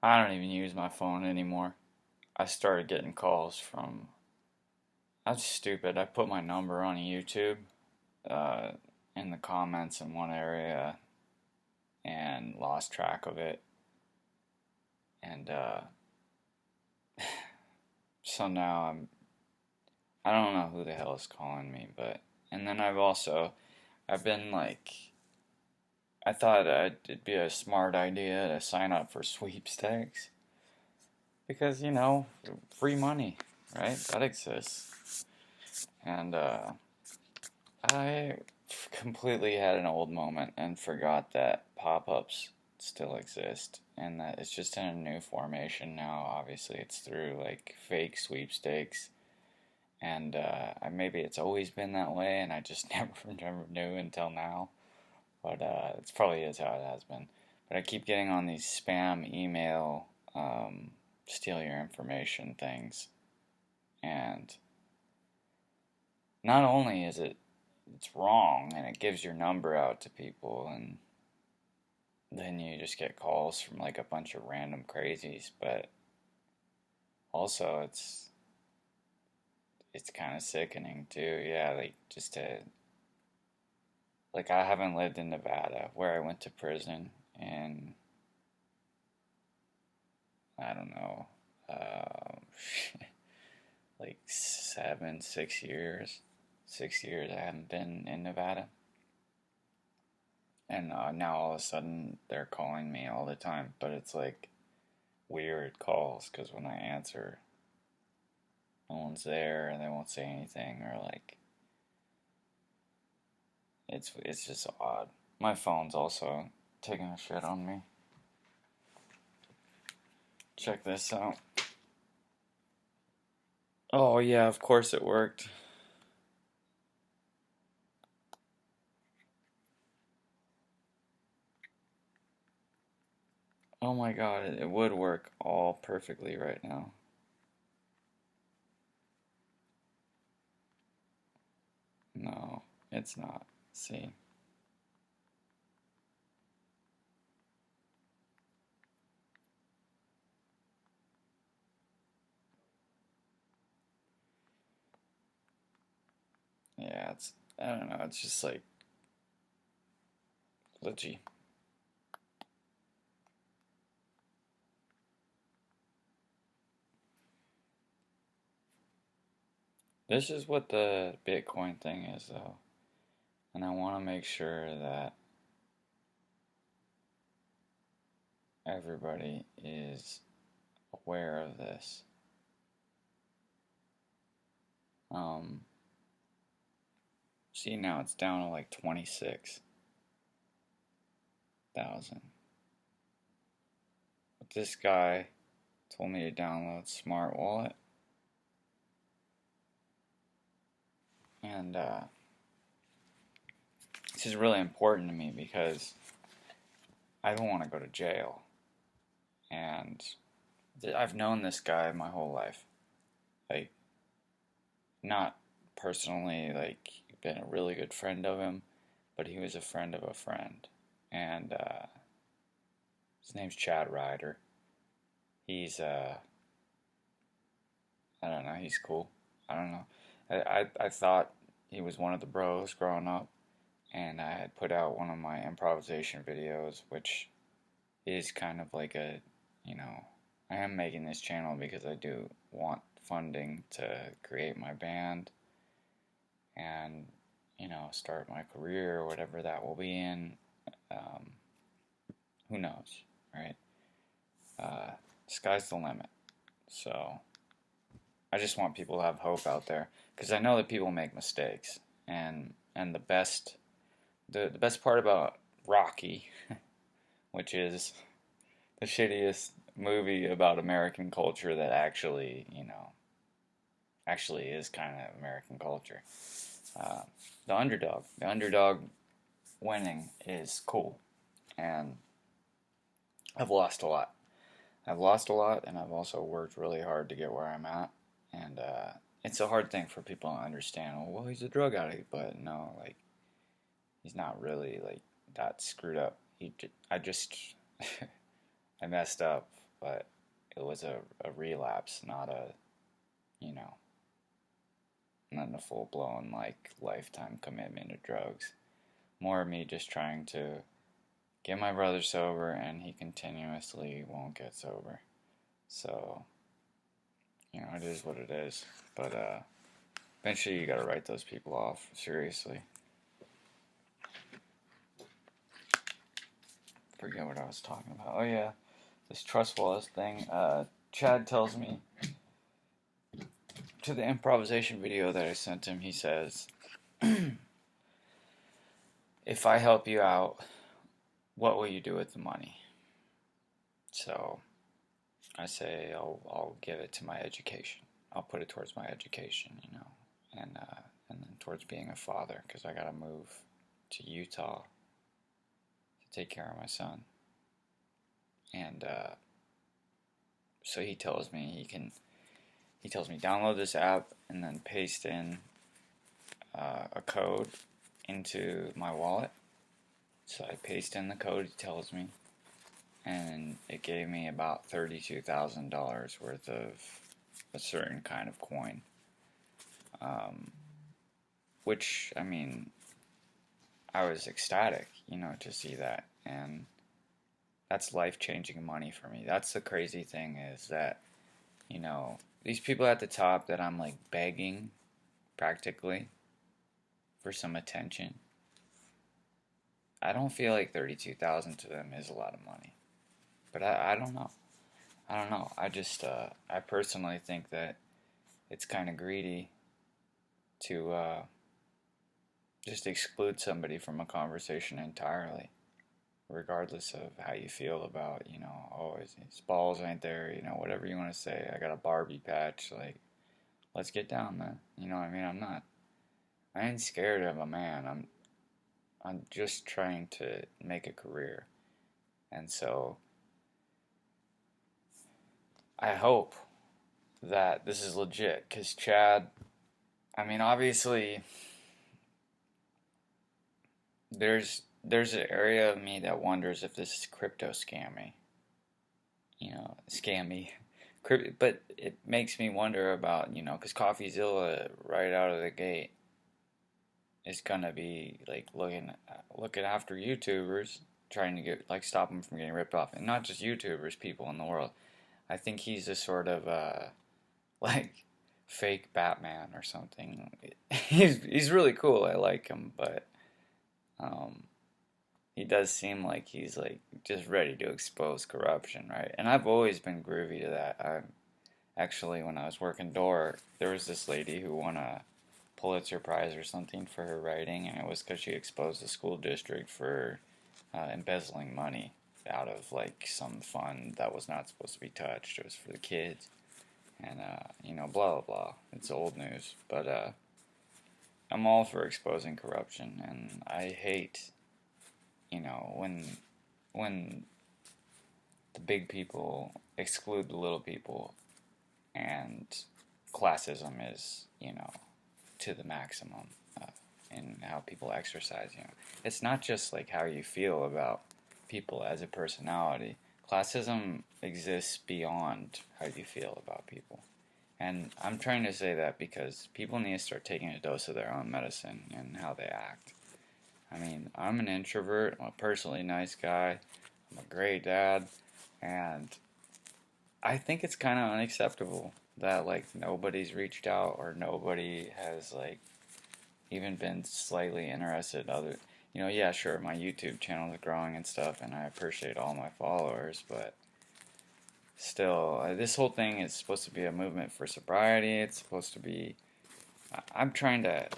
I don't even use my phone anymore. I started getting calls from. That's stupid. I put my number on YouTube uh, in the comments in one area and lost track of it. And so now I don't know who the hell is calling me, but. And then I've been like. I thought it'd be a smart idea to sign up for sweepstakes. Because, free money, right? That exists. And I completely had an old moment and forgot that pop-ups still exist and that it's just in a new formation now. Obviously, it's through like fake sweepstakes, and maybe it's always been that way, and I just never knew until now. But it's probably is how it has been. But I keep getting on these spam email, steal your information things, and not only is it's wrong and it gives your number out to people, and then you just get calls from like a bunch of random crazies, but also it's kind of sickening too. Yeah, like just to like I haven't lived in Nevada where I went to prison in I don't know like 6 years. 6 years I haven't been in Nevada. And now all of a sudden they're calling me all the time, but it's like weird calls because when I answer, no one's there and they won't say anything, or like it's just odd. My phone's also taking a shit on me. Check this out. Oh yeah, of course it worked. Oh my god, it would work all perfectly right now. No, it's not. See? Yeah, I don't know, it's just like glitchy. This is what the Bitcoin thing is, though. And I want to make sure that everybody is aware of this. Um, See, now it's down to like 26,000. But this guy told me to download Smart Wallet. And this is really important to me because I don't want to go to jail. And I've known this guy my whole life. Like, not personally, like, been a really good friend of him, but he was a friend of a friend. And his name's Chad Ryder. He's, I don't know, he's cool. I don't know. I thought he was one of the bros growing up, and I had put out one of my improvisation videos, which is kind of like I am making this channel because I do want funding to create my band and, start my career, or whatever that will be in. Um, who knows, right? Sky's the limit. So I just want people to have hope out there, because I know that people make mistakes, and the best part about Rocky, which is the shittiest movie about American culture that actually is kind of American culture. Uh, the underdog winning is cool, and I've lost a lot. I've lost a lot, and I've also worked really hard to get where I'm at, and it's a hard thing for people to understand. Oh, well, he's a drug addict, but no, like, he's not really like that screwed up. I just I messed up but it was a relapse, not a, you know, not a full-blown, like, lifetime commitment to drugs. More of me just trying to get my brother sober, and he continuously won't get sober. So, it is what it is. But, eventually you gotta write those people off, seriously. Forget what I was talking about. Oh yeah, this trust wallet thing. Chad tells me, to the improvisation video that I sent him, he says, if I help you out, what will you do with the money? So I say I'll give it to my education. I'll put it towards my education, and then towards being a father, because I gotta move to Utah to take care of my son. And so he tells me download this app and then paste in a code into my wallet. So I paste in the code he tells me, and it gave me about $32,000 worth of a certain kind of coin. Which, I mean, I was ecstatic, to see that. And that's life-changing money for me. That's the crazy thing, is that, these people at the top that I'm, like, begging, practically, for some attention, I don't feel like $32,000 to them is a lot of money. But I don't know. I just, I personally think that it's kind of greedy to just exclude somebody from a conversation entirely, regardless of how you feel about, oh, his balls ain't there, whatever you want to say. I got a Barbie patch, like, let's get down, man. You know what I mean? I ain't scared of a man. I'm just trying to make a career. And so I hope that this is legit, because Chad, I mean, obviously, there's an area of me that wonders if this is crypto scammy. Scammy. But it makes me wonder about, because CoffeeZilla right out of the gate is gonna be like looking after YouTubers, trying to stop them from getting ripped off, and not just YouTubers, people in the world. I think he's a sort of like fake Batman or something. He's really cool. I like him, but he does seem like he's like just ready to expose corruption, right? And I've always been groovy to that. Actually, when I was working door, there was this lady who won a Pulitzer Prize or something for her writing, and it was because she exposed the school district for embezzling money out of like some fund that was not supposed to be touched. It was for the kids, and blah blah blah. It's old news, but I'm all for exposing corruption, and I hate, when the big people exclude the little people, and classism is, to the maximum in how people exercise. It's not just like how you feel about people as a personality. Classism exists beyond how you feel about people. And I'm trying to say that because people need to start taking a dose of their own medicine and how they act. I mean, I'm an introvert, I'm a personally nice guy, I'm a great dad, and I think it's kind of unacceptable that, like, nobody's reached out, or nobody has, like, even been slightly interested. Yeah, sure, my YouTube channel is growing and stuff, and I appreciate all my followers, but still, this whole thing is supposed to be a movement for sobriety. It's supposed to be, I'm trying to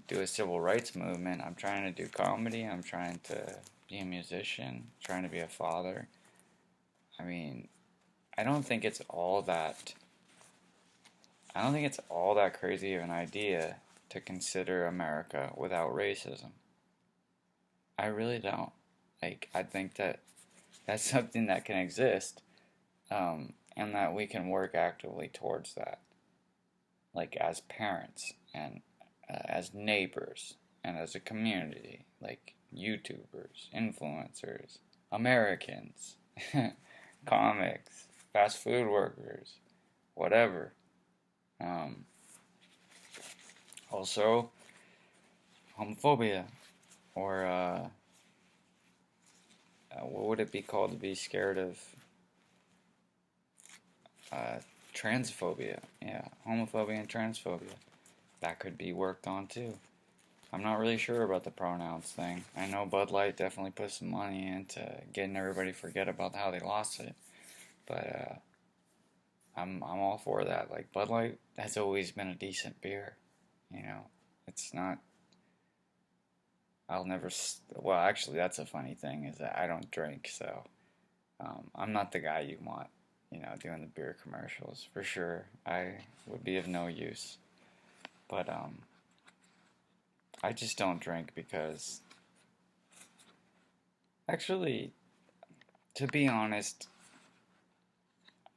do a civil rights movement. I'm trying to do comedy. I'm trying to be a musician, trying to be a father. I mean, I don't think it's all that crazy of an idea to consider America without racism. I really don't. Like, I think that that's something that can exist, and that we can work actively towards that. Like, as parents, and as neighbors, and as a community, like YouTubers, influencers, Americans. comics, fast food workers, whatever. Um, Also, homophobia, or what would it be called to be scared of? Uh, Transphobia. Yeah, homophobia and transphobia. That could be worked on too. I'm not really sure about the pronouns thing. I know Bud Light definitely put some money into getting everybody to forget about how they lost it, but I'm all for that. Like, Bud Light has always been a decent beer. You know, it's not. I'll never. Well, actually, that's a funny thing is that I don't drink, so I'm not the guy you want. Doing the beer commercials for sure. I would be of no use. But I just don't drink because, actually, to be honest,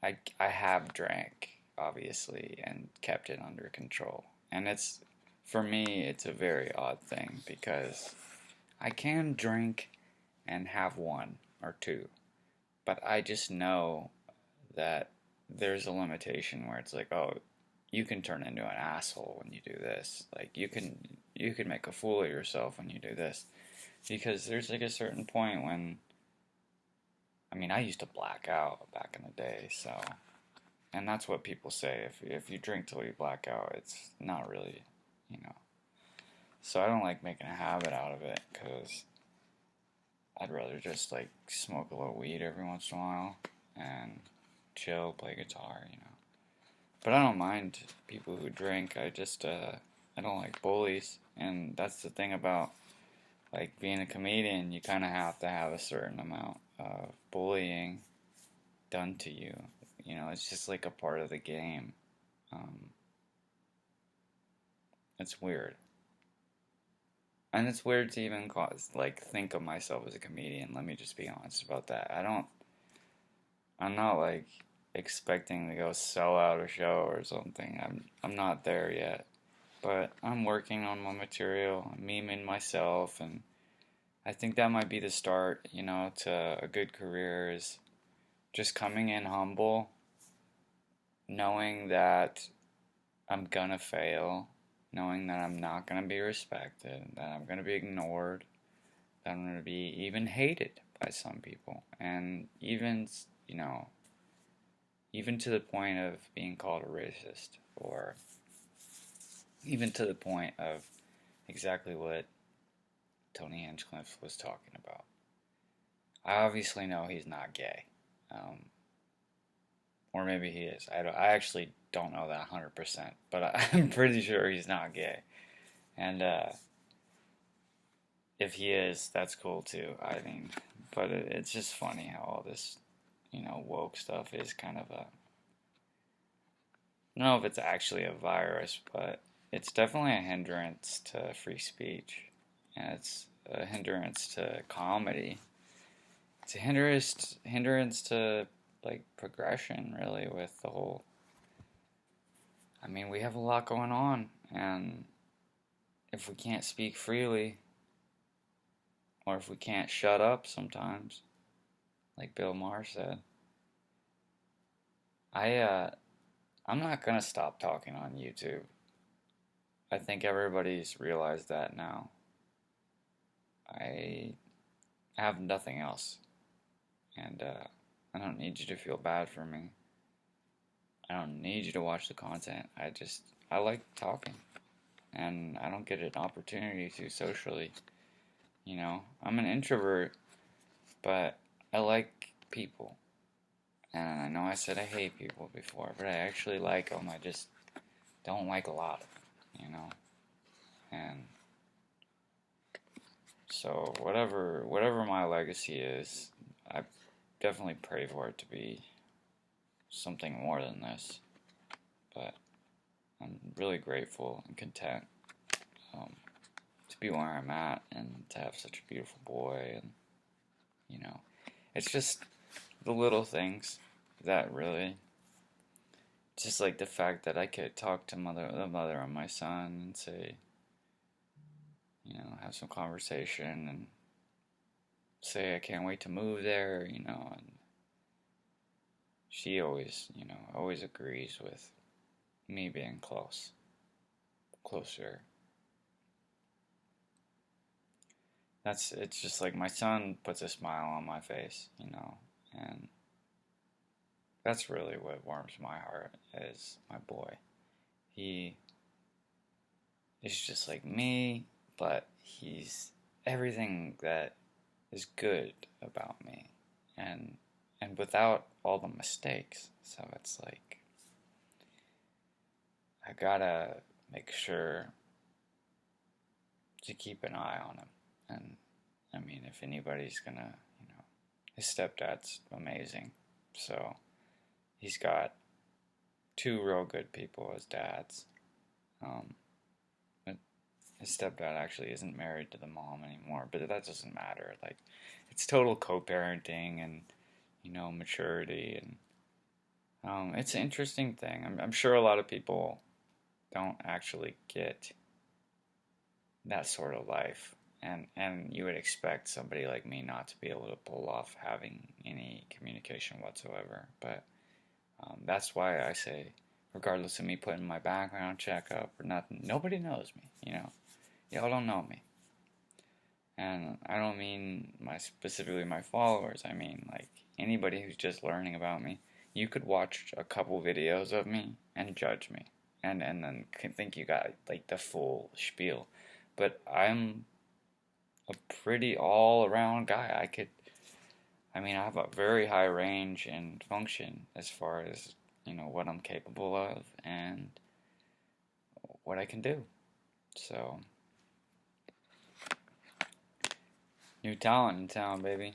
I have drank, obviously, and kept it under control. And for me, it's a very odd thing because I can drink and have one or two, but I just know that there's a limitation where it's like, oh, you can turn into an asshole when you do this. Like, you can make a fool of yourself when you do this. Because there's like a certain point when, I mean, I used to black out back in the day, so, and that's what people say. If you drink till you black out, it's not really, you know. So I don't like making a habit out of it because I'd rather just like smoke a little weed every once in a while and chill, play guitar. But I don't mind people who drink. I don't like bullies, and that's the thing about like being a comedian. You kind of have to have a certain amount of bullying done to you. It's just like a part of the game. Um, it's weird, and it's weird to even like think of myself as a comedian. Let me just be honest about that. I'm not like expecting to go sell out a show or something. I'm not there yet. But I'm working on my material, I'm memeing myself, and I think that might be the start, to a good career is just coming in humble, knowing that I'm gonna fail, knowing that I'm not gonna be respected, that I'm gonna be ignored, that I'm gonna be even hated by some people, and even to the point of being called a racist, or even to the point of exactly what Tony Hinchcliffe was talking about. I obviously know he's not gay. Um, or maybe he is. I actually don't know that 100%, but I'm pretty sure he's not gay. And if he is, that's cool too. I mean, but it's just funny how all this, woke stuff is kind of a. I don't know if it's actually a virus, but it's definitely a hindrance to free speech. And it's a hindrance to comedy. It's a hindrance to like progression, really, with the whole. I mean, we have a lot going on, and if we can't speak freely, or if we can't shut up sometimes, like Bill Maher said, I'm not gonna stop talking on YouTube. I think everybody's realized that now. I have nothing else, and I don't need you to feel bad for me. I don't need you to watch the content. I like talking, and I don't get an opportunity to socially. I'm an introvert, but I like people. And I know I said I hate people before, but I actually like them. I just don't like a lot of them. And so whatever my legacy is, I definitely pray for it to be something more than this. But I'm really grateful and content to be where I'm at and to have such a beautiful boy. And, it's just the little things that really, just like the fact that I could talk to the mother of my son and say, have some conversation and say I can't wait to move there, and she always, always agrees with me being closer. It's just like my son puts a smile on my face, and that's really what warms my heart is my boy. He is just like me, but he's everything that is good about me, and without all the mistakes. So it's like I gotta make sure to keep an eye on him. And I mean, if anybody's gonna, his stepdad's amazing. So he's got two real good people as dads. But his stepdad actually isn't married to the mom anymore, but that doesn't matter. Like, it's total co-parenting and, maturity, and it's an interesting thing. I'm sure a lot of people don't actually get that sort of life, and you would expect somebody like me not to be able to pull off having any communication whatsoever. But that's why I say, regardless of me putting my background check up or nothing, nobody knows me. Y'all don't know me, and I don't mean specifically my followers. I mean like anybody who's just learning about me. You could watch a couple videos of me and judge me, and then think you got like the full spiel. But I'm a pretty all-around guy. I have a very high range and function as far as, what I'm capable of and what I can do. So, new talent in town, baby.